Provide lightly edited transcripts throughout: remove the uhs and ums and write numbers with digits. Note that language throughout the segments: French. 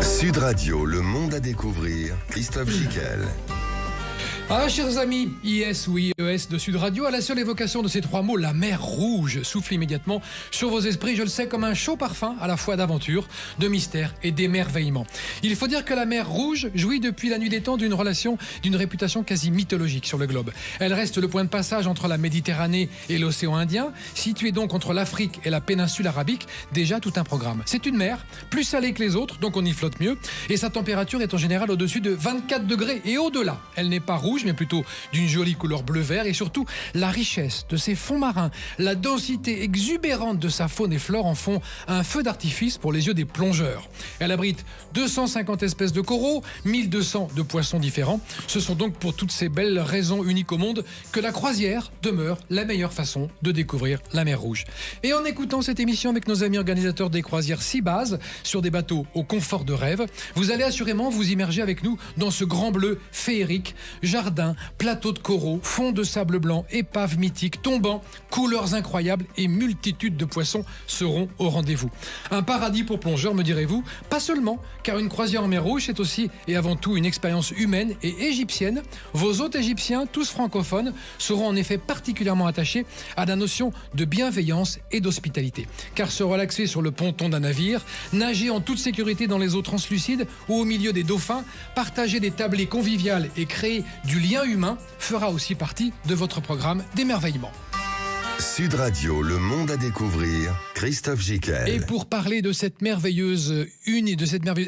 Sud Radio, le monde à découvrir, Christophe Gicquel. Ah, chers amis, IS ou IES de Sud Radio, à la seule évocation de ces trois mots, la mer Rouge souffle immédiatement sur vos esprits, je le sais, comme un chaud parfum à la fois d'aventure, de mystère et d'émerveillement. Il faut dire que la mer Rouge jouit depuis la nuit des temps d'une réputation quasi mythologique sur le globe. Elle reste le point de passage entre la Méditerranée et l'océan Indien, située donc entre l'Afrique et la péninsule arabique, déjà tout un programme. C'est une mer, plus salée que les autres, donc on y flotte mieux, et sa température est en général au-dessus de 24 degrés et au-delà. Elle n'est pas rouge, mais plutôt d'une jolie couleur bleu-vert, et surtout la richesse de ses fonds marins, la densité exubérante de sa faune et flore en font un feu d'artifice pour les yeux des plongeurs. Elle abrite 250 espèces de coraux, 1200 de poissons différents. Ce sont donc pour toutes ces belles raisons uniques au monde que la croisière demeure la meilleure façon de découvrir la mer Rouge. Et en écoutant cette émission avec nos amis organisateurs des croisières Seabase sur des bateaux au confort de rêve, vous allez assurément vous immerger avec nous dans ce grand bleu féerique, jardin, plateaux de coraux, fonds de sable blanc, épaves mythiques, tombants, couleurs incroyables et multitudes de poissons seront au rendez-vous. Un paradis pour plongeurs, me direz-vous? Pas seulement, car une croisière en mer Rouge, c'est aussi et avant tout une expérience humaine et égyptienne. Vos hôtes égyptiens, tous francophones, seront en effet particulièrement attachés à la notion de bienveillance et d'hospitalité. Car se relaxer sur le ponton d'un navire, nager en toute sécurité dans les eaux translucides ou au milieu des dauphins, partager des tablées conviviales et créer du lien humain fera aussi partie de votre programme d'émerveillement. Sud Radio, le monde à découvrir, Christophe Gicquel. Et pour parler de cette merveilleuse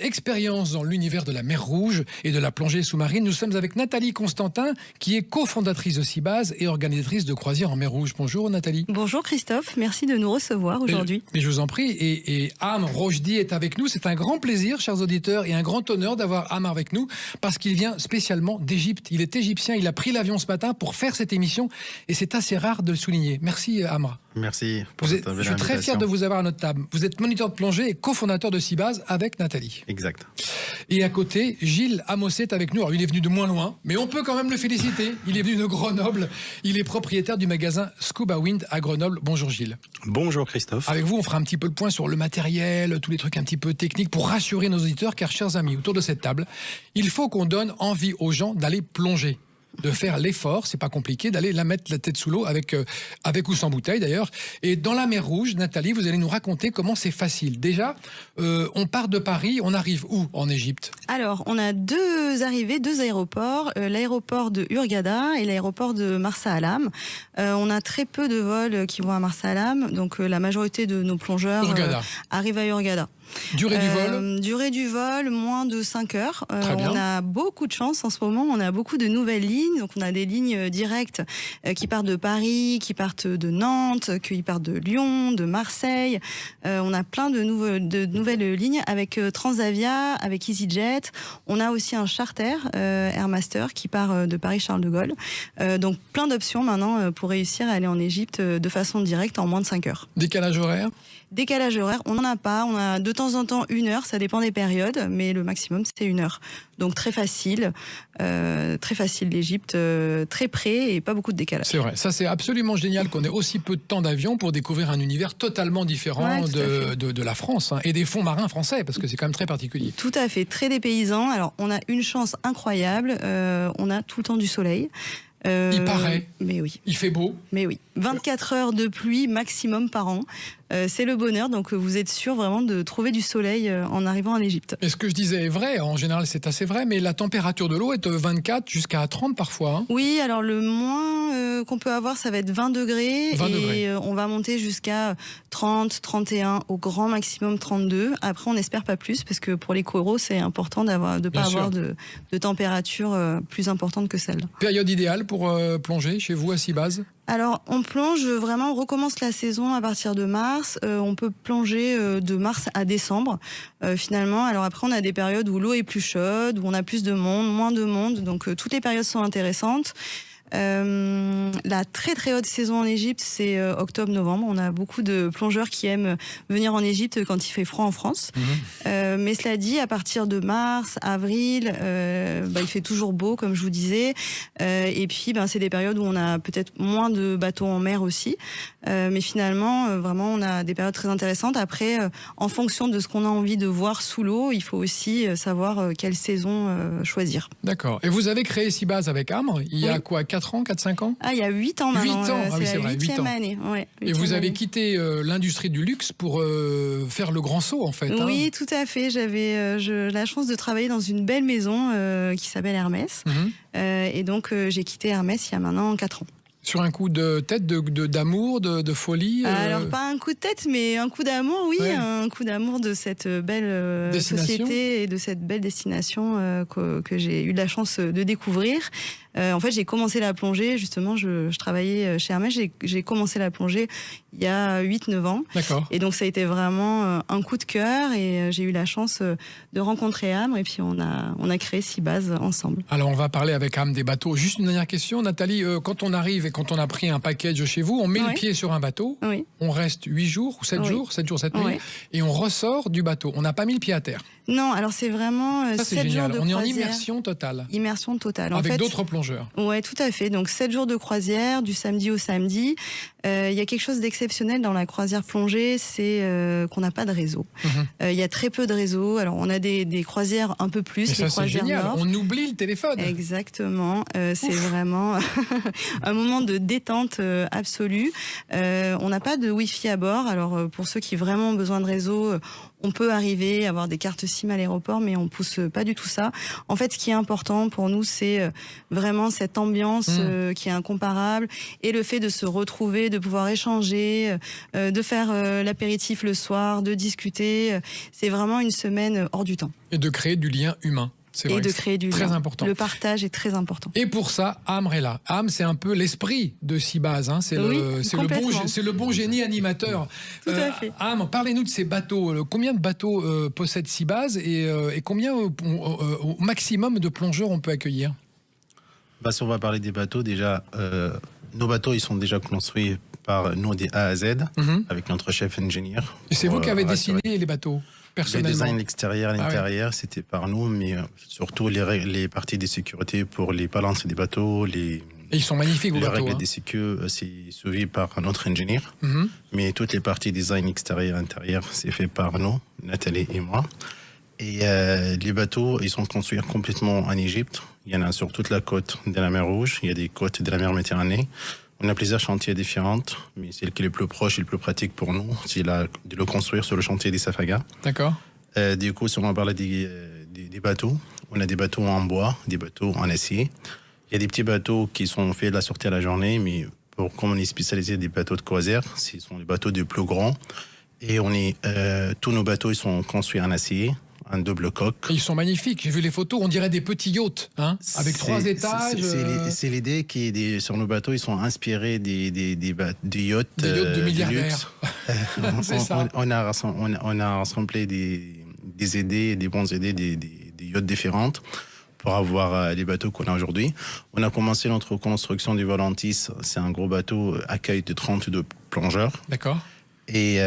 expérience dans l'univers de la mer Rouge et de la plongée sous-marine, nous sommes avec Nathalie Constantin, qui est cofondatrice de Seabase et organisatrice de croisières en mer Rouge. Bonjour Nathalie. Bonjour Christophe, merci de nous recevoir aujourd'hui. Mais je vous en prie, et Am Rochdi est avec nous. C'est un grand plaisir, chers auditeurs, et un grand honneur d'avoir Am avec nous, parce qu'il vient spécialement d'Égypte. Il est égyptien, il a pris l'avion ce matin pour faire cette émission, et c'est assez rare de le souligner. Merci Amra. Merci pour cette Je suis très fier de vous avoir à notre table. Vous êtes moniteur de plongée et cofondateur de Seabase avec Nathalie. Exact. Et à côté, Gilles Amosset est avec nous. Alors, il est venu de moins loin, mais on peut quand même le féliciter. Il est venu de Grenoble. Il est propriétaire du magasin Scuba Wind à Grenoble. Bonjour Gilles. Bonjour Christophe. Avec vous, on fera un petit peu le point sur le matériel, tous les trucs un petit peu techniques pour rassurer nos auditeurs, car chers amis, autour de cette table, il faut qu'on donne envie aux gens d'aller plonger, de faire l'effort, c'est pas compliqué, d'aller la mettre la tête sous l'eau avec ou sans bouteille d'ailleurs. Et dans la mer Rouge, Nathalie, vous allez nous raconter comment c'est facile. Déjà, on part de Paris, on arrive où en Égypte? Alors, on a deux aéroports, l'aéroport de Hurghada et l'aéroport de Marsa Alam. On a très peu de vols qui vont à Marsa Alam, donc la majorité de nos plongeurs arrivent à Hurghada. Durée du vol? Durée du vol, moins de 5 heures. Bien. On a beaucoup de chance en ce moment. On a beaucoup de nouvelles lignes. Donc, on a des lignes directes qui partent de Paris, qui partent de Nantes, qui partent de Lyon, de Marseille. On a plein de nouvelles lignes avec Transavia, avec EasyJet. On a aussi un charter, Airmaster, qui part de Paris-Charles de Gaulle. Donc, plein d'options maintenant pour réussir à aller en Égypte de façon directe en moins de 5 heures. Décalage horaire? Décalage horaire, on n'en a pas. On a de temps en temps 1 heure, ça dépend des périodes, mais le maximum c'est 1 heure. Donc très facile l'Égypte, très près et pas beaucoup de décalage. C'est vrai, ça c'est absolument génial qu'on ait aussi peu de temps d'avion pour découvrir un univers totalement différent de la France, hein, et des fonds marins français, parce que c'est quand même très particulier. Tout à fait, très dépaysant. Alors on a une chance incroyable, on a tout le temps du soleil. Il paraît. Mais oui. Il fait beau. Mais oui. 24 heures de pluie maximum par an. C'est le bonheur, donc vous êtes sûr vraiment de trouver du soleil en arrivant en Égypte. Et ce que je disais est vrai, en général c'est assez vrai, mais la température de l'eau est de 24 jusqu'à 30 parfois. Hein. Oui, alors le moins qu'on peut avoir, ça va être 20 degrés. On va monter jusqu'à 30, 31, au grand maximum 32. Après, on n'espère pas plus, parce que pour les coraux, c'est important de ne pas avoir de température plus importante que celle-là. Période idéale pour plonger chez vous à Seabase? Alors, on plonge vraiment, on recommence la saison à partir de mars. On peut plonger de mars à décembre, finalement. Alors après, on a des périodes où l'eau est plus chaude, où on a plus de monde, moins de monde. Donc, toutes les périodes sont intéressantes. La très très haute saison en Égypte, c'est octobre-novembre. On a beaucoup de plongeurs qui aiment venir en Égypte quand il fait froid en France. Mais cela dit, à partir de mars, avril, il fait toujours beau, comme je vous disais. Et puis, c'est des périodes où on a peut-être moins de bateaux en mer aussi. Mais finalement, vraiment, on a des périodes très intéressantes. Après, en fonction de ce qu'on a envie de voir sous l'eau, il faut aussi savoir quelle saison choisir. D'accord. Et vous avez créé Seabass avec Amr, il y a quoi, 4 ans, 4-5 ans? Il y a 8 ans maintenant. 8 ans, c'est vrai, la 8e année. Ouais, et vous avez année. quitté l'industrie du luxe pour faire le grand saut, en fait. Oui, tout à fait. J'avais la chance de travailler dans une belle maison qui s'appelle Hermès. Et donc, j'ai quitté Hermès il y a maintenant 4 ans. Sur un coup de tête, d'amour, de folie Alors, pas un coup de tête, mais un coup d'amour, oui. Ouais. Un coup d'amour de cette belle société et de cette belle destination que j'ai eu la chance de découvrir. En fait, j'ai commencé la plongée, justement, je travaillais chez Hermès, j'ai commencé la plongée il y a 8-9 ans. D'accord. Et donc, ça a été vraiment un coup de cœur et j'ai eu la chance de rencontrer Amr et puis on a créé Seabass ensemble. Alors, on va parler avec Amr des bateaux. Juste une dernière question, Nathalie. Quand on arrive et quand on a pris un package chez vous, on met le pied sur un bateau, on reste 8 jours ou 7 jours, 7 jours, 7 nuits, et on ressort du bateau. On n'a pas mis le pied à terre. Non, alors c'est vraiment 7 jours de croisière. On est en immersion totale. Immersion totale. Avec d'autres plongeurs. Ouais, tout à fait. Donc 7 jours de croisière, du samedi au samedi. Il y a quelque chose d'exceptionnel dans la croisière plongée, c'est qu'on n'a pas de réseau. Il y a très peu de réseau. Alors on a des croisières un peu plus, les croisières nord. On oublie le téléphone. Exactement. C'est vraiment un moment de détente absolue. On n'a pas de Wi-Fi à bord. Alors pour ceux qui vraiment ont besoin de réseau, on peut arriver à avoir des cartes SIM à l'aéroport, mais on pousse pas du tout ça. En fait, ce qui est important pour nous, c'est vraiment cette ambiance qui est incomparable et le fait de se retrouver, de pouvoir échanger, de faire l'apéritif le soir, de discuter. C'est vraiment une semaine hors du temps. Et de créer du lien humain. Et de créer du lien. Très important. Le partage est très important. Et pour ça, Amr est là. Amr, c'est un peu l'esprit de Seabass. C'est le bon génie animateur. Tout à fait. Amr, parlez-nous de ces bateaux. Combien de bateaux possède Seabass et combien au maximum de plongeurs on peut accueillir? Si on va parler des bateaux, déjà, nos bateaux, ils sont déjà construits par nous des A à Z, avec notre chef ingénieur. Et c'est vous qui avez dessiné les bateaux? Le design extérieur, l'intérieur, c'était par nous, mais surtout les parties de sécurité pour les balances des bateaux, Et ils sont magnifiques, vos bateaux. Les règles des sécurité, c'est suivi par un autre ingénieur. Mais toutes les parties design extérieur, intérieur, c'est fait par nous, Nathalie et moi. Et les bateaux, ils sont construits complètement en Égypte. Il y en a sur toute la côte de la mer Rouge. Il y a des côtes de la mer Méditerranée. On a plusieurs chantiers différents, mais celle qui est le plus proche et le plus pratique pour nous, c'est de le construire sur le chantier des Safaga. D'accord. Du coup, si on va parler des bateaux, on a des bateaux en bois, des bateaux en acier. Il y a des petits bateaux qui sont faits la sortie à la journée, mais comme on est spécialisé des bateaux de croisière, ce sont les bateaux les plus grands. Et tous nos bateaux, ils sont construits en acier. Un double coque. Et ils sont magnifiques. J'ai vu les photos. On dirait des petits yachts, avec 3 étages. C'est l'idée sur nos bateaux, ils sont inspirés des yachts. Des yachts de milliardaires. C'est ça. On a rassemblé des idées, des bonnes idées, des yachts différentes pour avoir les bateaux qu'on a aujourd'hui. On a commencé notre construction du Volantis. C'est un gros bateau accueil de 32 plongeurs. D'accord. Et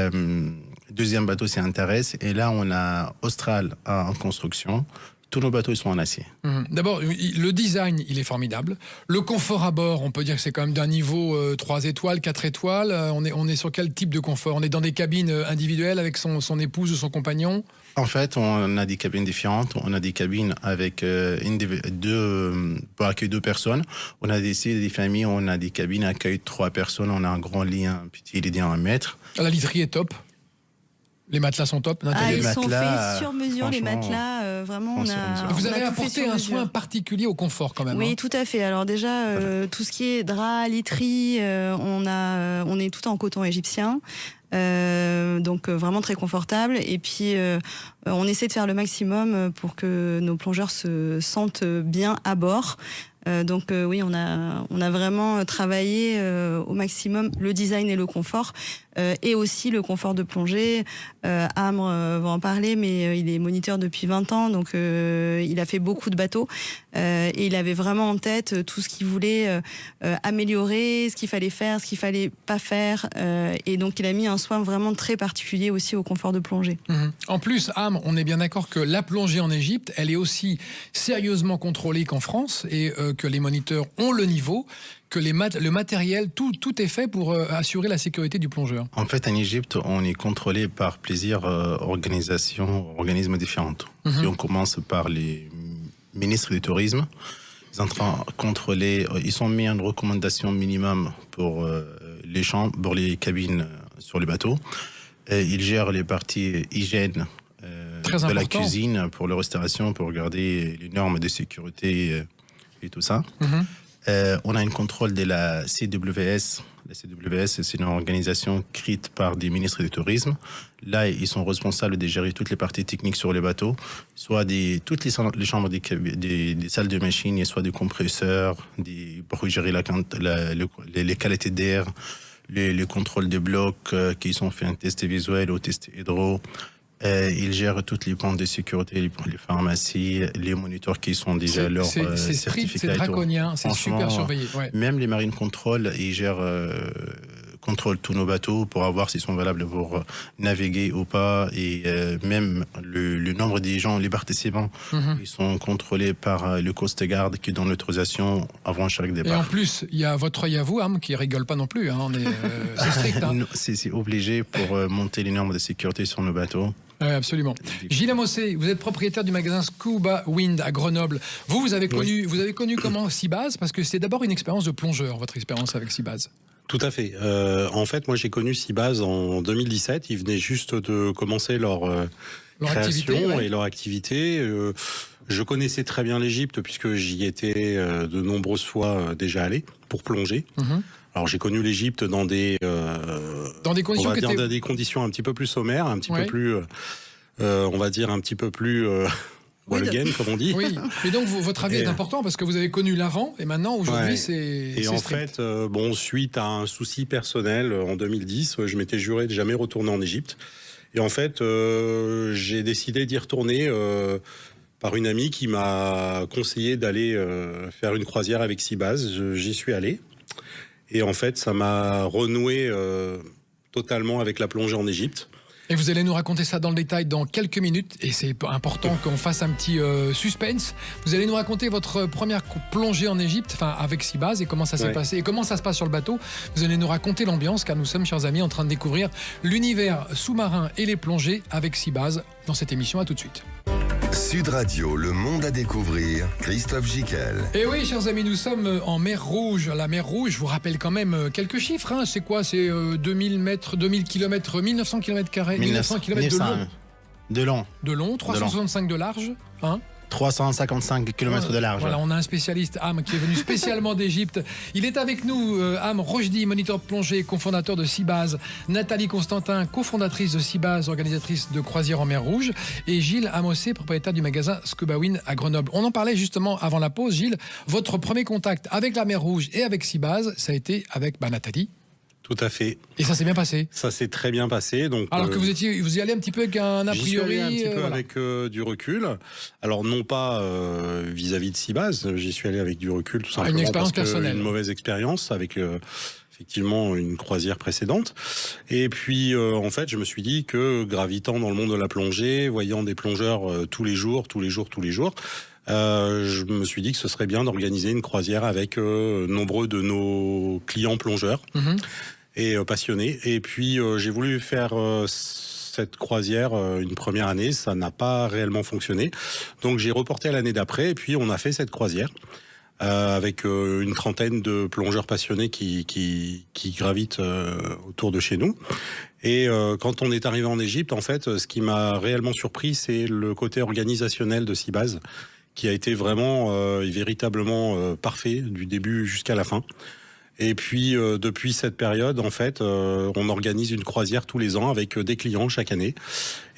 deuxième bateau, c'est Antares. Et là, on a Austral en construction. Tous nos bateaux, ils sont en acier. D'abord, le design, il est formidable. Le confort à bord, on peut dire que c'est quand même d'un niveau 3 étoiles, 4 étoiles. On est sur quel type de confort? On est dans des cabines individuelles avec son épouse ou son compagnon? En fait, on a des cabines différentes. On a des cabines avec pour accueillir 2 personnes. On a des familles, on a des cabines accueillent 3 personnes. On a un grand lit, un petit lit d'1 mètre. La literie est top. Les matelas sont top. Ils sont faits sur mesure, les matelas. Vraiment, Vous avez apporté un soin particulier au confort quand même. Oui, tout à fait. Alors déjà, tout ce qui est drap, literie, on est tout en coton égyptien. Donc vraiment très confortable. Et puis, on essaie de faire le maximum pour que nos plongeurs se sentent bien à bord. Donc oui, on a vraiment travaillé au maximum le design et le confort. et aussi le confort de plongée. Amr va en parler, mais il est moniteur depuis 20 ans, donc il a fait beaucoup de bateaux et il avait vraiment en tête tout ce qu'il voulait améliorer, ce qu'il fallait faire, ce qu'il fallait pas faire, et donc il a mis un soin vraiment très particulier aussi au confort de plongée. En plus, Amr, on est bien d'accord que la plongée en Égypte, elle est aussi sérieusement contrôlée qu'en France et que les moniteurs ont le niveau, que le matériel, tout est fait pour assurer la sécurité du plongeur. En fait, en Égypte, on est contrôlé par plusieurs organismes différents. Si on commence par les ministres du tourisme, ils sont en train de contrôler, ils ont mis une recommandation minimum pour les chambres, pour les cabines sur les bateaux. Ils gèrent les parties hygiène de la cuisine pour la restauration, pour regarder les normes de sécurité et tout ça. On a un contrôle de la CWS. La CWS, c'est une organisation créée par des ministres du tourisme. Là, ils sont responsables de gérer toutes les parties techniques sur les bateaux, soit toutes les chambres des salles de machines, soit des compresseurs, pour gérer les qualités d'air, les contrôles des blocs qui sont faits un test visuel ou test hydro. Ils gèrent toutes les points de sécurité, les pharmacies, les moniteurs qui sont déjà leurs certificats. C'est draconien, c'est super surveillé. Ouais. Même les marines contrôlent tous nos bateaux pour voir s'ils sont valables pour naviguer ou pas. Et même le nombre des gens, les participants, ils sont contrôlés par le Coast Guard qui donne l'autorisation avant chaque départ. Et en plus, il y a votre œil à vous, Amr, qui rigole pas non plus. Hein, c'est strict. Hein. C'est obligé pour monter les normes de sécurité sur nos bateaux. Oui, absolument. Gilles Amossé, vous êtes propriétaire du magasin Scuba Wind à Grenoble. Vous avez connu comment Seabase? Parce que c'est d'abord une expérience de plongeur, votre expérience avec Seabase. Tout à fait. En fait, moi, j'ai connu Seabase en 2017. Ils venaient juste de commencer leur création et leur activité. Je connaissais très bien l'Égypte puisque j'y étais de nombreuses fois déjà allé pour plonger. Alors j'ai connu l'Égypte dans des conditions, dans des conditions un petit peu plus sommaires, un petit peu plus, on va dire un petit peu plus Walgen, comme on dit. Oui, mais donc votre avis est important parce que vous avez connu l'avant et maintenant aujourd'hui c'est. Et en fait, suite à un souci personnel en 2010, je m'étais juré de jamais retourner en Égypte. Et en fait, j'ai décidé d'y retourner. Par une amie qui m'a conseillé d'aller faire une croisière avec Seabase. J'y suis allé. Et en fait, ça m'a renoué totalement avec la plongée en Égypte. Et vous allez nous raconter ça dans le détail dans quelques minutes. Et c'est important qu'on fasse un petit suspense. Vous allez nous raconter votre première plongée en Égypte, avec Seabase, et comment ça s'est passé, et comment ça se passe sur le bateau. Vous allez nous raconter l'ambiance, car nous sommes, chers amis, en train de découvrir l'univers sous-marin et les plongées avec Seabase dans cette émission. À tout de suite. Sud Radio, le monde à découvrir, Christophe Gickel. Et oui, chers amis, nous sommes en mer Rouge. La mer Rouge, je vous rappelle quand même quelques chiffres. Hein. C'est quoi? C'est 2000 mètres, 2000 km, 1900 km carrés, 1900 km de long. De long, 365 de large. Hein. 355 km de large. Voilà, on a un spécialiste, Amr, qui est venu spécialement d'Égypte. Il est avec nous, Amr Rochdi, moniteur de plongée, cofondateur de Seabase. Nathalie Constantin, cofondatrice de Seabase, organisatrice de croisière en mer Rouge. Et Gilles Amossé, propriétaire du magasin Scuba Wind à Grenoble. On en parlait justement avant la pause. Gilles, votre premier contact avec la mer Rouge et avec Seabase, ça a été avec Nathalie. Tout à fait. Et ça s'est bien passé? Ça s'est très bien passé. Donc, alors que vous y allez un petit peu avec un a priori. J'y suis allé un petit peu avec du recul. Alors non pas vis-à-vis de Seabase, j'y suis allé avec du recul tout simplement. Une expérience personnelle. Une mauvaise expérience avec effectivement une croisière précédente. Et puis en fait, je me suis dit que gravitant dans le monde de la plongée, voyant des plongeurs tous les jours, je me suis dit que ce serait bien d'organiser une croisière avec nombreux de nos clients plongeurs et passionnés. Et puis j'ai voulu faire cette croisière une première année, ça n'a pas réellement fonctionné. Donc j'ai reporté à l'année d'après et puis on a fait cette croisière avec une trentaine de plongeurs passionnés qui gravitent autour de chez nous. Et quand on est arrivé en Égypte, en fait, ce qui m'a réellement surpris, c'est le côté organisationnel de Seabase, qui a été vraiment et véritablement parfait du début jusqu'à la fin. Et puis depuis cette période, en fait, on organise une croisière tous les ans avec des clients chaque année.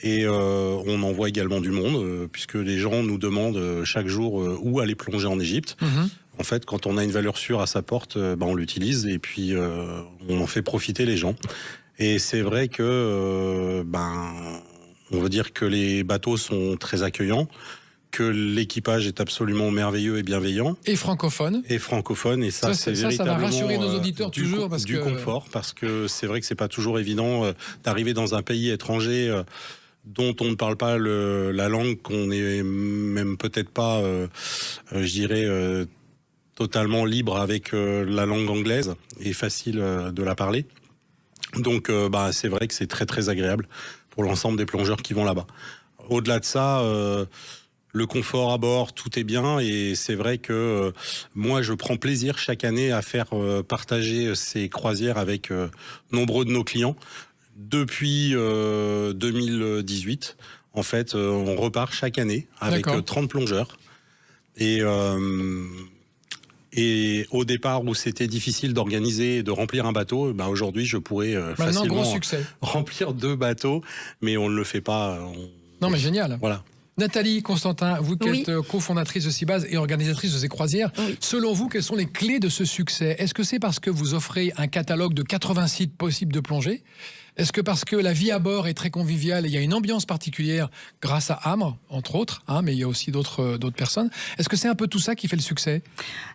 Et on envoie également du monde, puisque les gens nous demandent chaque jour où aller plonger en Égypte. En fait, quand on a une valeur sûre à sa porte, on l'utilise et puis on en fait profiter les gens. Et c'est vrai que, on veut dire que les bateaux sont très accueillants, que l'équipage est absolument merveilleux et bienveillant. Et francophone. Et francophone, et ça c'est véritablement ça va rassurer nos auditeurs toujours. Du confort, parce que c'est vrai que c'est pas toujours évident d'arriver dans un pays étranger dont on ne parle pas la langue, qu'on n'est même peut-être pas, je dirais, totalement libre avec la langue anglaise, et facile de la parler. Donc c'est vrai que c'est très très agréable pour l'ensemble des plongeurs qui vont là-bas. Au-delà de ça, le confort à bord, tout est bien, et c'est vrai que moi je prends plaisir chaque année à faire partager ces croisières avec nombreux de nos clients. Depuis 2018, en fait, on repart chaque année avec 30 plongeurs. Et au départ où c'était difficile d'organiser et de remplir un bateau, aujourd'hui je pourrais facilement remplir 2 bateaux, mais on ne le fait pas. Non mais génial. Voilà. Nathalie Constantin, vous qui êtes cofondatrice de Seabase et organisatrice de ces croisières, selon vous, quelles sont les clés de ce succès? Est-ce que c'est parce que vous offrez un catalogue de 80 sites possibles de plongée? Est-ce que parce que la vie à bord est très conviviale et il y a une ambiance particulière grâce à Ambre, entre autres, mais il y a aussi d'autres personnes. Est-ce que c'est un peu tout ça qui fait le succès?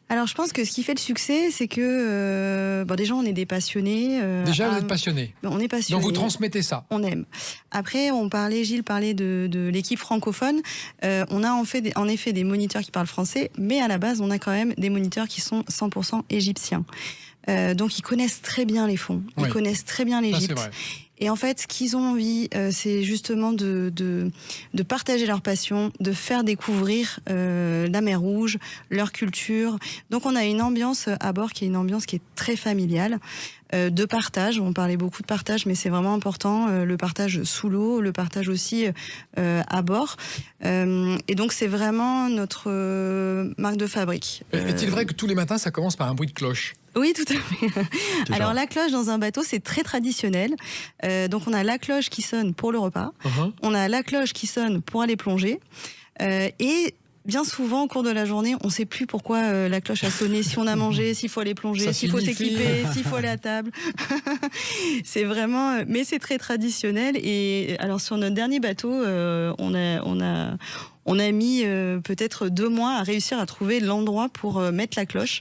Alors je pense que ce qui fait le succès, c'est que déjà on est des passionnés. Déjà vous êtes passionnés. On est passionnés. Donc vous transmettez ça. On aime. Après, Gilles parlait de l'équipe francophone. On a en effet des moniteurs qui parlent français, mais à la base on a quand même des moniteurs qui sont 100% égyptiens. Donc ils connaissent très bien les fonds, ils connaissent très bien l'Égypte. Et en fait, ce qu'ils ont envie, c'est justement de partager leur passion, de faire découvrir la mer Rouge, leur culture. Donc on a une ambiance à bord qui est une ambiance qui est très familiale, de partage. On parlait beaucoup de partage, mais c'est vraiment important, le partage sous l'eau, le partage aussi à bord. Et donc c'est vraiment notre marque de fabrique. Est-il vrai que tous les matins, ça commence par un bruit de cloche? Oui, tout à fait. Alors la cloche dans un bateau, c'est très traditionnel. Donc on a la cloche qui sonne pour le repas, on a la cloche qui sonne pour aller plonger, et bien souvent au cours de la journée, on ne sait plus pourquoi la cloche a sonné, si on a mangé, s'il faut aller plonger, s'il faut s'équiper, s'il faut aller à table. C'est vraiment, mais c'est très traditionnel. Et alors sur notre dernier bateau, on a mis peut-être 2 mois à réussir à trouver l'endroit pour mettre la cloche.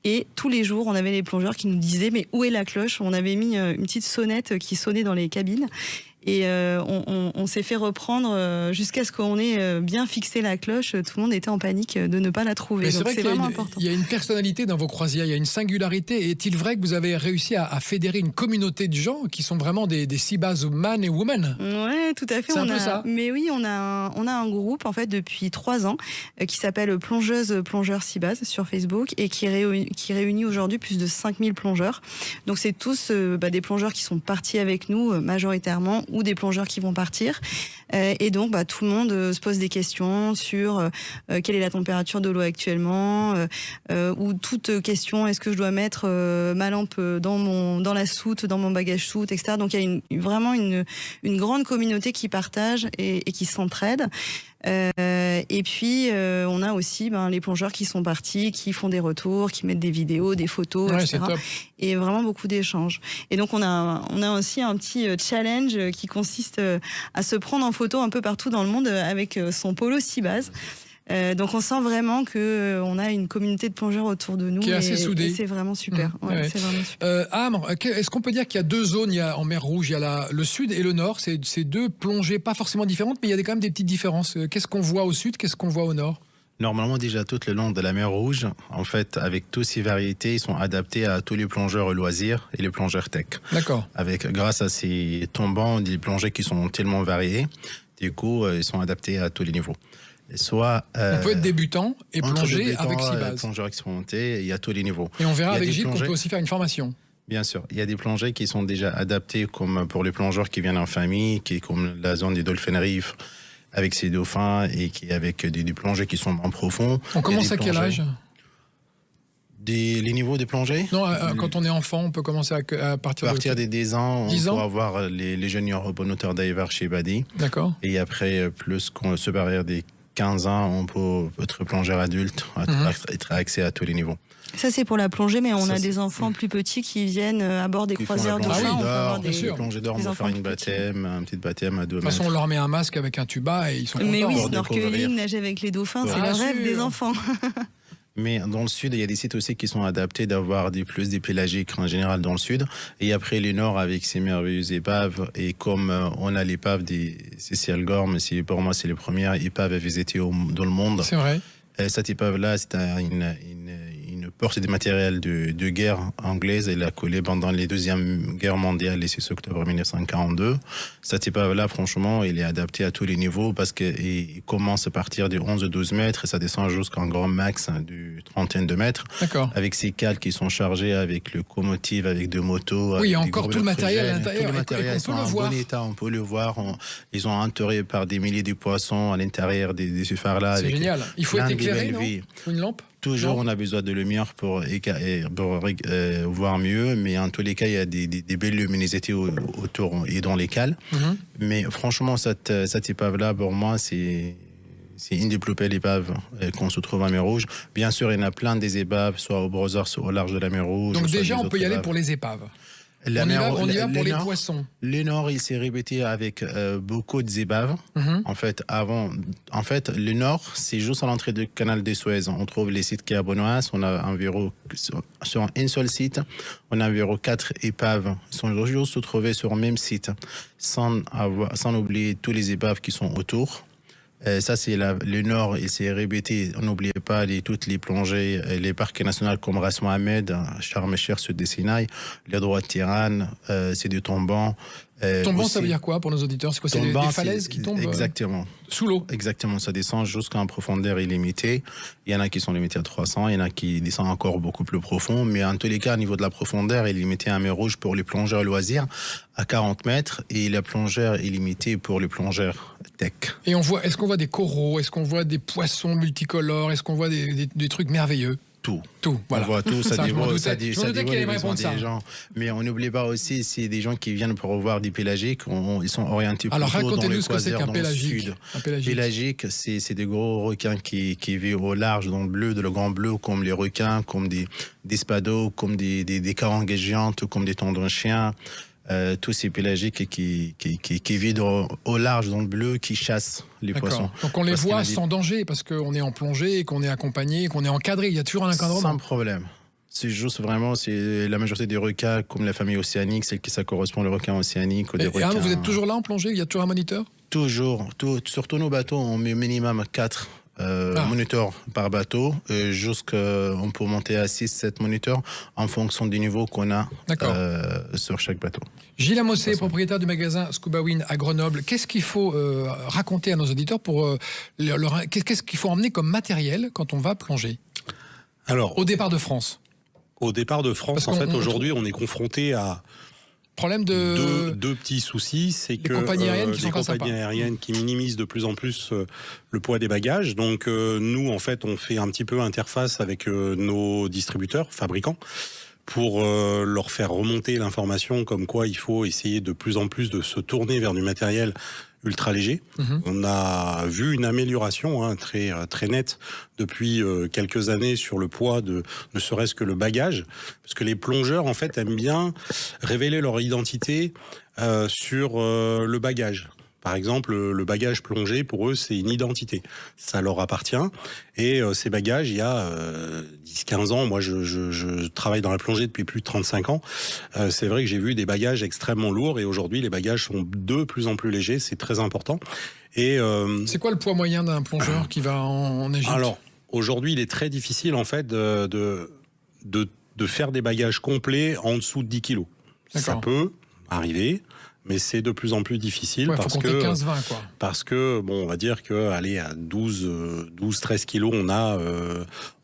Et tous les jours, on avait les plongeurs qui nous disaient mais où est la cloche? On avait mis une petite sonnette qui sonnait dans les cabines. Et on s'est fait reprendre jusqu'à ce qu'on ait bien fixé la cloche. Tout le monde était en panique de ne pas la trouver. Mais donc c'est vraiment important. Il y a une personnalité dans vos croisières, il y a une singularité. Est-il vrai que vous avez réussi à fédérer une communauté de gens qui sont vraiment des Seabase man et women? Ouais, tout à fait. C'est un peu ça. Mais oui, on a un groupe en fait depuis 3 ans qui s'appelle Plongeurs Seabase sur Facebook et qui réunit aujourd'hui plus de 5000 plongeurs. Donc c'est tous des plongeurs qui sont partis avec nous majoritairement, ou des plongeurs qui vont partir. Et donc, tout le monde se pose des questions sur quelle est la température de l'eau actuellement, ou toute question, est-ce que je dois mettre ma lampe dans la soute, dans mon bagage soute, etc. Donc, il y a vraiment une grande communauté qui partage et qui s'entraide. Et puis on a aussi les plongeurs qui sont partis, qui font des retours, qui mettent des vidéos, des photos, etc. Et vraiment beaucoup d'échanges. Et donc on a aussi un petit challenge qui consiste à se prendre en photo un peu partout dans le monde avec son polo Seabase. Donc on sent vraiment que on a une communauté de plongeurs autour de nous qui est assez soudée. Et c'est vraiment super. C'est vraiment super. Ambre, est-ce qu'on peut dire qu'il y a 2 zones? Il y a en mer Rouge, il y a le sud et le nord. C'est 2 plongées pas forcément différentes, mais il y a quand même des petites différences. Qu'est-ce qu'on voit au sud? Qu'est-ce qu'on voit au nord? Normalement, déjà, tout le long de la mer Rouge, en fait, avec toutes ces variétés, ils sont adaptés à tous les plongeurs loisirs et les plongeurs tech. D'accord. Grâce à ces tombants, des plongées qui sont tellement variées, du coup, ils sont adaptés à tous les niveaux. On peut être débutant et plonger avec Seabase. Plongeurs expérimentés, il y a tous les niveaux. Et on verra avec Gilles qu'on peut aussi faire une formation. Bien sûr, il y a des plongées qui sont déjà adaptées, comme pour les plongeurs qui viennent en famille, qui est comme la zone des Dolphin Reef, avec ses dauphins et qui avec des plongées qui sont en profond. On commence à quel âge? Les niveaux des plongées? Non, quand on est enfant, on peut commencer à partir des 10 ans. 10 ans? On peut avoir les juniors open water diver chez Badi. D'accord. Et après, plus qu'on se barrière des 15 ans, on peut être plongeur adulte, être accès à tous les niveaux. Ça, c'est pour la plongée, mais on Ça, a c'est- des enfants plus petits qui viennent à bord des Qui font croisières la de plongée fin. On peut d'or, avoir bien des, sûr. plongée d'or, on des va enfants faire une plus petits. baptême, un petit baptême à 2 De toute mètres. façon, on leur met un masque avec un tuba et ils sont Mais contents. oui, Pour snorkeling, découvrir. nager avec les dauphins, c'est Ah, le rêve sûr. des enfants. Mais dans le sud, il y a des sites aussi qui sont adaptés d'avoir des pélagiques en général dans le sud. Et après le nord avec ses merveilleuses épaves. Et comme on a l'épave des Cecil Gorm, pour moi c'est les premières épaves à visiter dans le monde. C'est vrai. Cette épave-là, c'est une porte de matériel de guerre anglaise. Elle a coulé pendant les deuxième guerre mondiale, le 6 octobre 1942. Cette épave-là, franchement, elle est adaptée à tous les niveaux parce qu'il commence à partir de 11-12 mètres et ça descend jusqu'à un grand max de trentaine de mètres. D'accord. Avec ces cales qui sont chargés avec le locomotive, avec deux motos. Oui, avec encore des tout le groupes matériel à électrogènes. l'intérieur. Tout le Et matériel on peut sont le en voir. bon état, on peut le voir. Ils sont entourés par des milliers de poissons à l'intérieur des phares-là. C'est avec génial. Il faut plein être de éclairé, belles non? vies. Une lampe? Toujours, Non. on a besoin de lumière pour voir mieux, mais en tous les cas, il y a des belles luminosités autour et dans les cales. Mhm. Mais franchement, cette épave-là, pour moi, c'est une des plus belles épaves qu'on se trouve en mer Rouge. Bien sûr, il y en a plein des épaves, soit au brossard, soit au large de la mer Rouge. Donc soit déjà, des on peut autres y aller épaves. pour les épaves. La On y mer- va, le pour les nord- poissons. Le nord, il s'est répété avec beaucoup d'épaves. Mhm. En fait, le nord, c'est juste à l'entrée du canal de Suez. On trouve les sites Carbonnois. On a environ, sur un seul site, on a environ 4 épaves. Ils sont juste trouvés sur le même site, sans oublier tous les épaves qui sont autour. Ça, c'est le nord, il s'est répété. N'oubliez pas toutes les plongées, les parcs nationaux comme Ras Mohammed, Sharm el-Sheikh, Sud des Sinaï, les droits de Tirane, c'est du tombant. Tombant, aussi- ça veut dire quoi pour nos auditeurs? C'est quoi? C'est Tombant, des falaises qui tombent Exactement. sous l'eau. Exactement, ça descend jusqu'à une profondeur illimitée. Il y en a qui sont limités à 300, il y en a qui descendent encore beaucoup plus profond. Mais en tous les cas, au niveau de la profondeur, il est limité à mer Rouge pour les plongeurs loisirs à 40 mètres et la plongeur est limitée pour les plongeurs tech. Et est-ce qu'on voit des coraux? Est-ce qu'on voit des poissons multicolores? Est-ce qu'on voit des trucs merveilleux? Tout. Tout, voilà. On voit tout, ça Ça, je m'en dévoile, doutais. ça Je me doutais dévoile qu'il allait les me besoins répondre ça. des gens. Mais on n'oublie pas aussi, c'est des gens qui viennent pour voir des pélagiques, ils sont orientés Alors plutôt dans racontez-nous les ce que c'est croisières qu'un dans le pélagique. sud. Un pélagique. Pélagique, c'est des gros requins qui vivent au large, dans le bleu, de le grand bleu, comme les requins, comme des spados, comme des carangues géantes, comme des tendons chiens. Tous ces pélagiques qui vivent au large, dans le bleu, qui chassent les D'accord. poissons. Donc on les Parce qu'il y en voit a des- sans danger parce qu'on est en plongée, et qu'on est accompagné, et qu'on est encadré. Il y a toujours un Sans encadrement. problème. C'est juste vraiment, c'est la majorité des requins, comme la famille océanique, celle qui ça correspond au requin océanique ou des Et requins. vous êtes toujours là en plongée? Il y a toujours un moniteur? Toujours. Sur tous nos bateaux, on met minimum 4 moniteurs par bateau. On peut monter à 6-7 moniteurs en fonction du niveau qu'on a D'accord. sur chaque bateau. Gilles Amossé, propriétaire du magasin Scubawin à Grenoble. Qu'est-ce qu'il faut raconter à nos auditeurs pour qu'est-ce qu'il faut emmener comme matériel quand on va plonger Alors, au départ de France? au départ de France, Parce en fait, qu'on- aujourd'hui, on est confronté à Problème de deux petits soucis. C'est que compagnies aériennes qui les sont pas compagnies sympas. aériennes qui minimisent de plus en plus le poids des bagages. Donc, nous, en fait, on fait un petit peu interface avec nos distributeurs, fabricants, pour leur faire remonter l'information comme quoi il faut essayer de plus en plus de se tourner vers du matériel ultra léger. Mhm. On a vu une amélioration très nette depuis quelques années sur le poids de ne serait-ce que le bagage, parce que les plongeurs en fait aiment bien révéler leur identité sur le bagage. Par exemple, le bagage plongé, pour eux, c'est une identité. Ça leur appartient. Et ces bagages, il y a 10-15 ans, moi je travaille dans la plongée depuis plus de 35 ans, c'est vrai que j'ai vu des bagages extrêmement lourds et aujourd'hui les bagages sont de plus en plus légers, c'est très important. Et C'est quoi le poids moyen d'un plongeur qui va en Égypte? alors, aujourd'hui, il est très difficile en fait de faire des bagages complets en dessous de 10 kilos. Ça D'accord. peut arriver, mais c'est de plus en plus difficile Ouais, faut parce compter que 15-20 quoi. parce que bon, on va dire que aller à 12-13 kilos, on a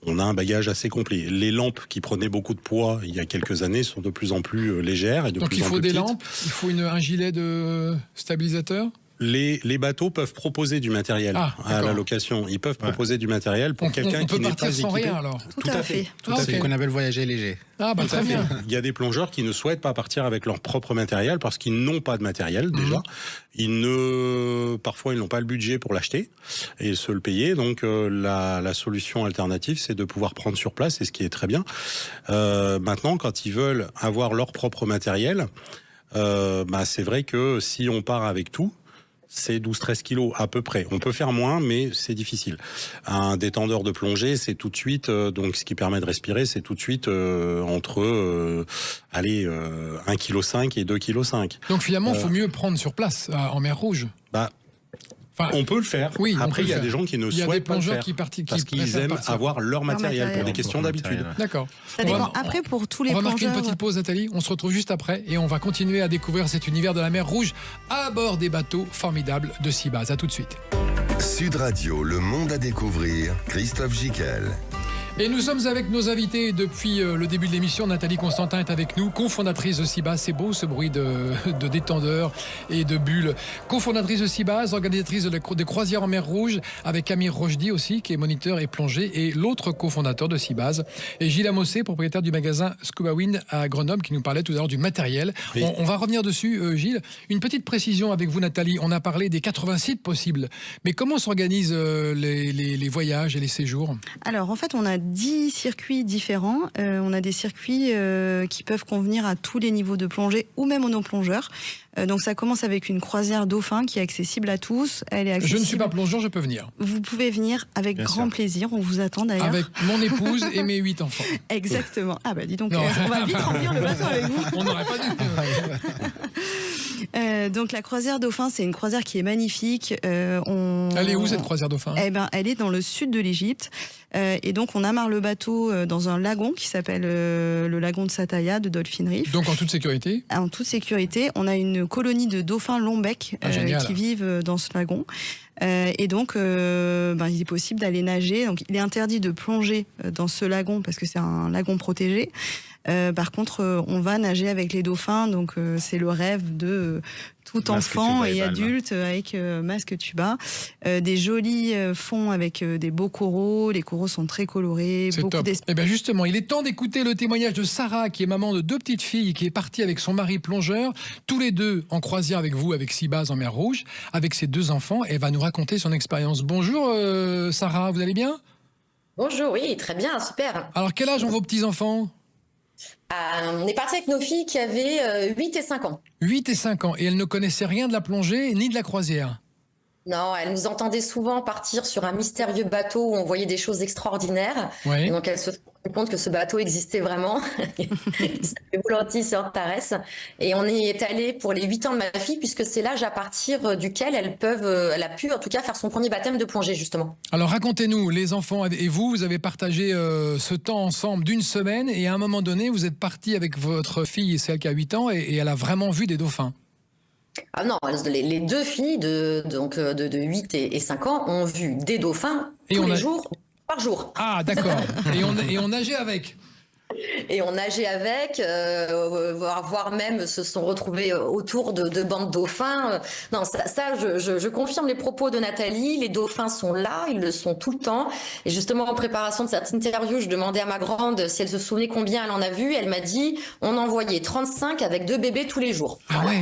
un bagage assez complet. Les lampes qui prenaient beaucoup de poids il y a quelques années sont de plus en plus légères et de Donc plus il en faut plus des petites. lampes, il faut un gilet de stabilisateur. Les bateaux peuvent proposer du matériel à la location. Ils peuvent proposer du matériel pour quelqu'un qui n'est pas équipé. Sans rien, alors. Tout à fait. Tout à fait. C'est qu'on appelle voyager léger. Ah bah très bien. Il y a des plongeurs qui ne souhaitent pas partir avec leur propre matériel parce qu'ils n'ont pas de matériel déjà. Parfois ils n'ont pas le budget pour l'acheter et se le payer. Donc la solution alternative, c'est de pouvoir prendre sur place, et ce qui est très bien. Maintenant, quand ils veulent avoir leur propre matériel, c'est vrai que si on part avec tout, c'est 12-13 kilos à peu près. On peut faire moins, mais c'est difficile. Un détendeur de plongée, c'est tout de suite, donc ce qui permet de respirer, c'est tout de suite entre 1,5 kg et 2,5 kg. Donc finalement, il faut mieux prendre sur place, en mer Rouge. On peut le faire. Oui, après, il y a des gens qui ne souhaitent pas le faire parce qu'ils aiment avoir leur matériel pour des questions d'habitude. D'accord. Ça dépend. Après, pour tous les plongeurs... On va marquer une petite pause, Nathalie. On se retrouve juste après et on va continuer à découvrir cet univers de la mer Rouge à bord des bateaux formidables de Seabass. À tout de suite. Sud Radio, le monde à découvrir, Christophe Gicquel. Et nous sommes avec nos invités depuis le début de l'émission. Nathalie Constantin est avec nous, cofondatrice de Seabass. C'est beau ce bruit de détendeur et de bulles. Cofondatrice de Seabass, organisatrice des croisières en mer Rouge, avec Amir Rochdi aussi, qui est moniteur et plongée, et l'autre cofondateur de Seabass. Et Gilles Amossé, propriétaire du magasin Scuba Wind à Grenoble, qui nous parlait tout à l'heure du matériel. Oui. On va revenir dessus, Gilles. Une petite précision avec vous, Nathalie. On a parlé des 80 sites possibles. Mais comment s'organisent les voyages et les séjours? Alors, en fait, on a 10 circuits différents. On a des circuits qui peuvent convenir à tous les niveaux de plongée ou même aux non-plongeurs. Donc ça commence avec une croisière dauphin qui est accessible à tous. Elle est accessible... Je ne suis pas plongeur, je peux venir. Vous pouvez venir avec grand plaisir. On vous attend d'ailleurs. Avec mon épouse et mes 8 enfants. Exactement. Ah bah dis donc, on va vite remplir le bateau avec vous. On n'aurait pas dû. Donc la croisière dauphin, c'est une croisière qui est magnifique. Elle est où cette croisière dauphin? Elle est dans le sud de l'Égypte. Et donc on amarre le bateau dans un lagon qui s'appelle le lagon de Sataya de Dolphin Reef. Donc en toute sécurité? En toute sécurité. On a une colonie de dauphins long-bec qui vivent dans ce lagon. Et donc, il est possible d'aller nager. Donc, il est interdit de plonger dans ce lagon parce que c'est un lagon protégé. Par contre, on va nager avec les dauphins. Donc, c'est le rêve de tout enfant et adulte avec masque tuba. Des jolis fonds avec des beaux coraux. Les coraux sont très colorés. C'est top. Et bien justement, il est temps d'écouter le témoignage de Sarah, qui est maman de 2 petites filles, qui est partie avec son mari plongeur, tous les deux en croisière avec vous, avec Seabass en mer Rouge, avec ses 2 enfants. Et elle va nous raconter son expérience. Bonjour Sarah, vous allez bien? Bonjour, oui, très bien, super. Alors quel âge ont vos petits-enfants? On est parti avec nos filles qui avaient 8 et 5 ans. 8 et 5 ans, et elles ne connaissaient rien de la plongée ni de la croisière? Non, elles nous entendaient souvent partir sur un mystérieux bateau où on voyait des choses extraordinaires. Oui. Et donc elles se rendaient compte que ce bateau existait vraiment. Il s'appelait Boulantis Antares. Et on y est allé pour les 8 ans de ma fille, puisque c'est l'âge à partir duquel elle a pu en tout cas faire son premier baptême de plongée, justement. Alors racontez-nous, les enfants et vous avez partagé ce temps ensemble d'1 semaine, et à un moment donné, vous êtes partis avec votre fille, celle qui a 8 ans, et elle a vraiment vu des dauphins. Ah non, les 2 filles de 8 et 5 ans ont vu des dauphins tous les jours, par jour. Ah d'accord, et on nageait avec. Et on nageait avec, voire même se sont retrouvés autour de bandes dauphins. Non, ça je confirme les propos de Nathalie. Les dauphins sont là, ils le sont tout le temps. Et justement, en préparation de cette interview, je demandais à ma grande si elle se souvenait combien elle en a vu. Elle m'a dit, on en voyait 35 avec 2 bébés tous les jours. Ah ouais.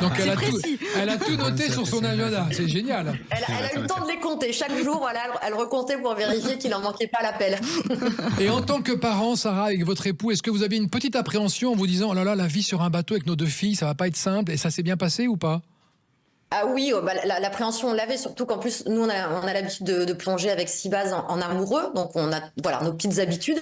Donc elle a tout noté sur son agenda. C'est génial. Elle a eu le temps de les compter. Chaque jour, elle recomptait pour vérifier qu'il n'en manquait pas l'appel. Et en tant que parent, Sarah, avec votre époux, est-ce que vous avez une petite appréhension en vous disant, oh là là, la vie sur un bateau avec nos 2 filles, ça va pas être simple, et ça s'est bien passé ou pas? Ah oui, l'appréhension on l'avait, surtout qu'en plus nous on a l'habitude de plonger avec Seabass en amoureux, donc on a nos petites habitudes.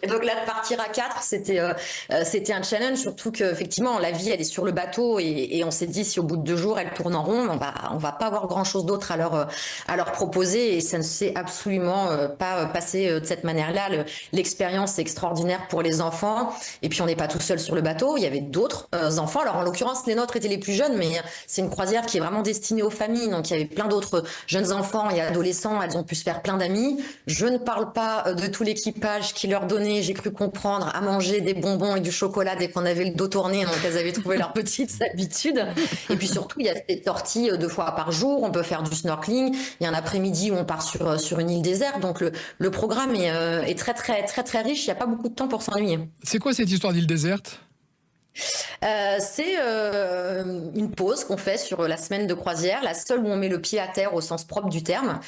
Et donc là de partir à 4, c'était un challenge, surtout qu'effectivement la vie elle est sur le bateau et on s'est dit si au bout de 2 jours elle tourne en rond, on va pas avoir grand chose d'autre à leur proposer, et ça ne s'est absolument pas passé de cette manière-là. L'expérience est extraordinaire pour les enfants, et puis on n'est pas tout seul sur le bateau, il y avait d'autres enfants. Alors en l'occurrence les nôtres étaient les plus jeunes, mais c'est une croisière qui est vraiment destinée aux familles, donc il y avait plein d'autres jeunes enfants et adolescents, elles ont pu se faire plein d'amis. Je ne parle pas de tout l'équipage qui leur donnait donné, j'ai cru comprendre, à manger des bonbons et du chocolat dès qu'on avait le dos tourné, donc elles avaient trouvé leur petite habitude. Et puis surtout, il y a cette sortie 2 fois par jour, on peut faire du snorkeling, il y a un après-midi où on part sur une île déserte, donc le programme est très très très très riche, il n'y a pas beaucoup de temps pour s'ennuyer. C'est quoi cette histoire d'île déserte ? C'est une pause qu'on fait sur la semaine de croisière, la seule où on met le pied à terre au sens propre du terme.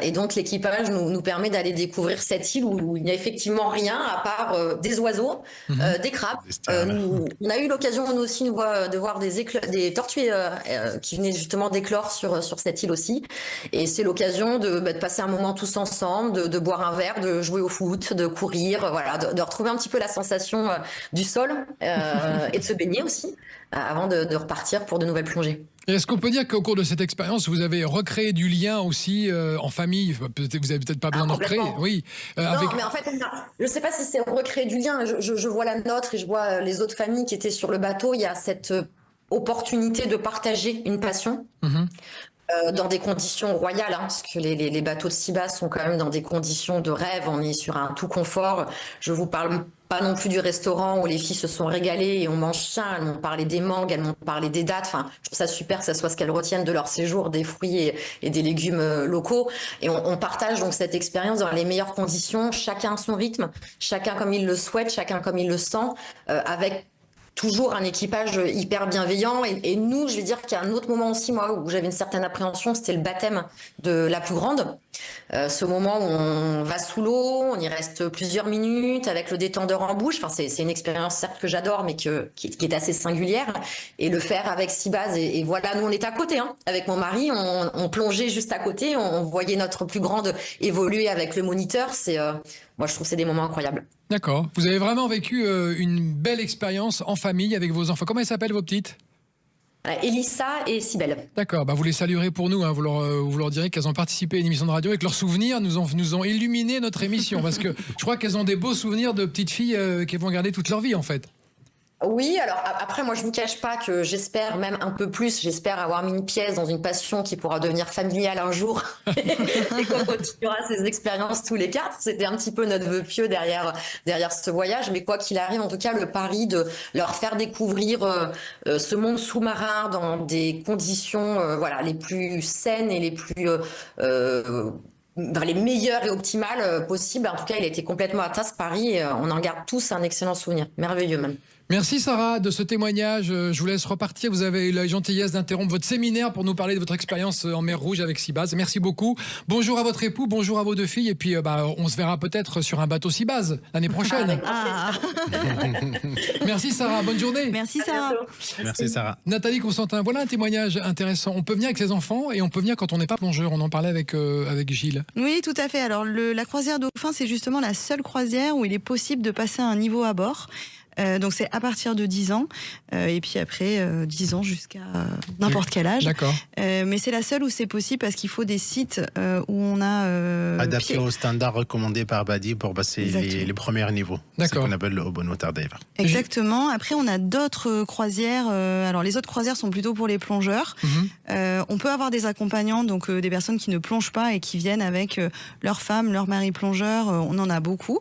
Et donc l'équipage nous permet d'aller découvrir cette île où il n'y a effectivement rien à part des oiseaux, des crabes. On a eu l'occasion nous aussi de voir des tortues qui venaient justement d'éclore sur cette île aussi. Et c'est l'occasion de passer un moment tous ensemble, de boire un verre, de jouer au foot, de courir, voilà, de retrouver un petit peu la sensation du sol. Et de se baigner aussi avant de repartir pour de nouvelles plongées. Et est-ce qu'on peut dire qu'au cours de cette expérience, vous avez recréé du lien aussi en famille ? Vous avez peut-être pas besoin de recréer. Oui. Non, mais en fait, je ne sais pas si c'est recréer du lien. Je vois la nôtre et je vois les autres familles qui étaient sur le bateau. Il y a cette opportunité de partager une passion. Dans des conditions royales, parce que les bateaux de Seabass sont quand même dans des conditions de rêve. On est sur un tout confort. Je vous parle pas non plus du restaurant où les filles se sont régalées et on mange sain. Elles m'ont parlé des mangues, elles m'ont parlé des dattes. Enfin, je trouve ça super que ça soit ce qu'elles retiennent de leur séjour, des fruits et des légumes locaux. Et on partage donc cette expérience dans les meilleures conditions, chacun à son rythme, chacun comme il le souhaite, chacun comme il le sent, avec toujours un équipage hyper bienveillant. Et nous, je vais dire qu'il y a un autre moment aussi, moi, où j'avais une certaine appréhension, c'était le baptême de la plus grande. Ce moment où on va sous l'eau, on y reste plusieurs minutes avec le détendeur en bouche. Enfin, c'est une expérience certes que j'adore, mais qui est assez singulière. Et le faire avec Seabass, et voilà, nous on était à côté, avec mon mari, on plongeait juste à côté, on voyait notre plus grande évoluer avec le moniteur. Moi, je trouve que c'est des moments incroyables. D'accord. Vous avez vraiment vécu une belle expérience en famille avec vos enfants. Comment elles s'appellent, vos petites ? Elissa et Cybèle. D'accord, vous les saluerez pour nous, vous leur direz qu'elles ont participé à une émission de radio et que leurs souvenirs nous ont illuminé notre émission, parce que je crois qu'elles ont des beaux souvenirs de petites filles qu'elles vont garder toute leur vie en fait. Oui, alors après, moi, je vous cache pas que j'espère même un peu plus, j'espère avoir mis une pièce dans une passion qui pourra devenir familiale un jour et qu'on continuera ces expériences tous les 4. C'était un petit peu notre vœu pieux derrière ce voyage, mais quoi qu'il arrive, en tout cas, le pari de leur faire découvrir ce monde sous-marin dans des conditions les plus saines et les plus dans les meilleures et optimales possibles. En tout cas, il a été complètement atteint ce pari et on en garde tous un excellent souvenir, merveilleux même. Merci Sarah de ce témoignage. Je vous laisse repartir. Vous avez eu la gentillesse d'interrompre votre séminaire pour nous parler de votre expérience en mer Rouge avec Seabass. Merci beaucoup. Bonjour à votre époux, bonjour à vos 2 filles. Et puis on se verra peut-être sur un bateau Seabass l'année prochaine. Merci Sarah, bonne journée. Merci Sarah. Merci Sarah. Nathalie Constantin, voilà un témoignage intéressant. On peut venir avec ses enfants et on peut venir quand on n'est pas plongeur. On en parlait avec Gilles. Oui, tout à fait. Alors la croisière Dauphin, c'est justement la seule croisière où il est possible de passer un niveau à bord. Donc c'est à partir de 10 ans et puis après 10 ans jusqu'à n'importe quel âge. D'accord. Mais c'est la seule où c'est possible parce qu'il faut des sites où on a adapté aux standards recommandés par BADI pour passer les premiers niveaux. D'accord. C'est ce qu'on appelle le Obono Tardive. Exactement. Après on a d'autres croisières. Alors les autres croisières sont plutôt pour les plongeurs. On peut avoir des accompagnants, donc des personnes qui ne plongent pas et qui viennent avec leur femme, leur mari plongeur. On en a beaucoup